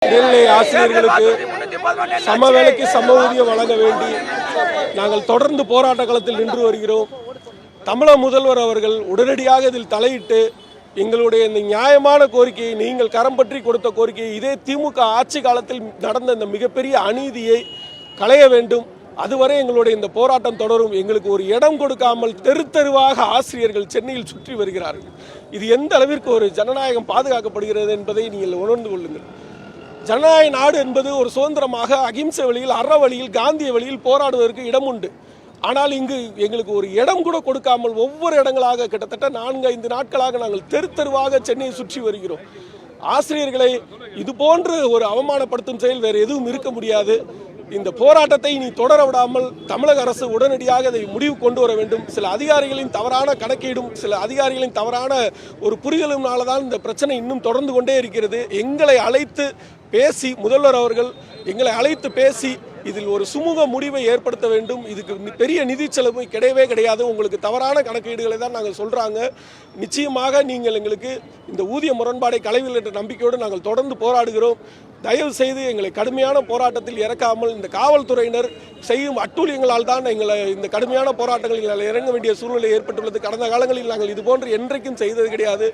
இடைநிலை ஆசிரியர்களுக்கு சம வேலைக்கு சம ஊதியம் வழங்க வேண்டி நாங்கள் தொடர்ந்து போராட்ட களத்தில் நின்று வருகிறோம். தமிழக முதல்வர் அவர்கள் உடனடியாக இதில் தலையிட்டு எங்களுடைய இந்த நியாயமான கோரிக்கையை, நீங்கள் கரம் பற்றி கொடுத்த கோரிக்கையை, இதே திமுக ஆட்சி காலத்தில் நடந்த இந்த மிகப்பெரிய அநீதியை களைய வேண்டும். அதுவரை எங்களுடைய இந்த போராட்டம் தொடரும். எங்களுக்கு ஒரு இடம் கொடுக்காமல் தெரு தெருவாக ஆசிரியர்கள் சென்னையில் சுற்றி வருகிறார்கள். இது எந்த அளவிற்கு ஒரு ஜனநாயகம் பாதுகாக்கப்படுகிறது என்பதை நீங்கள் உணர்ந்து கொள்ளுங்கள். ஜனநாயக நாடு என்பது ஒரு சுதந்திரமாக அகிம்சை வழியில், அற வழியில், காந்திய வழியில் போராடுவதற்கு இடம் உண்டு. ஆனால் இங்கு எங்களுக்கு ஒரு இடம் கூட கொடுக்காமல் ஒவ்வொரு இடங்களாக கிட்டத்தட்ட 4-5 நாட்களாக நாங்கள் தெரு தெருவாக சென்னையை சுற்றி வருகிறோம். ஆசிரியர்களை இது போன்று ஒரு அவமானப்படுத்தும் செயல் வேறு எதுவும் இருக்க முடியாது. இந்த போராட்டத்தை நீ தொடர விடாமல் தமிழக அரசு உடனடியாக இதை முடிவு கொண்டு வர வேண்டும். சில அதிகாரிகளின் தவறான கணக்கீடும், சில அதிகாரிகளின் தவறான ஒரு புரிதலும்னால தான் இந்த பிரச்சனை இன்னும் தொடர்ந்து கொண்டே இருக்கிறது. எங்களை அழைத்து பேசி, முதல்வர் அவர்கள் எங்களை அழைத்து பேசி இதில் ஒரு சுமூக முடிவை ஏற்படுத்த வேண்டும். இதுக்கு பெரிய நிதி செலவு கிடையவே கிடையாது. உங்களுக்கு தவறான கணக்கீடுகளை தான் நாங்கள் சொல்கிறாங்க. நிச்சயமாக நீங்கள் எங்களுக்கு இந்த ஊதிய முரண்பாடை களைவில் என்ற நம்பிக்கையோடு நாங்கள் தொடர்ந்து போராடுகிறோம். தயவு செய்து எங்களை கடுமையான போராட்டத்தில் இறக்காமல், இந்த காவல்துறையினர் செய்யும் அட்டூழியங்களால் தான் எங்களை இந்த கடுமையான போராட்டங்களில் இறங்க வேண்டிய சூழ்நிலை ஏற்பட்டுள்ளது. கடந்த காலங்களில் நாங்கள் இதுபோன்று என்றைக்கும் செய்தது கிடையாது.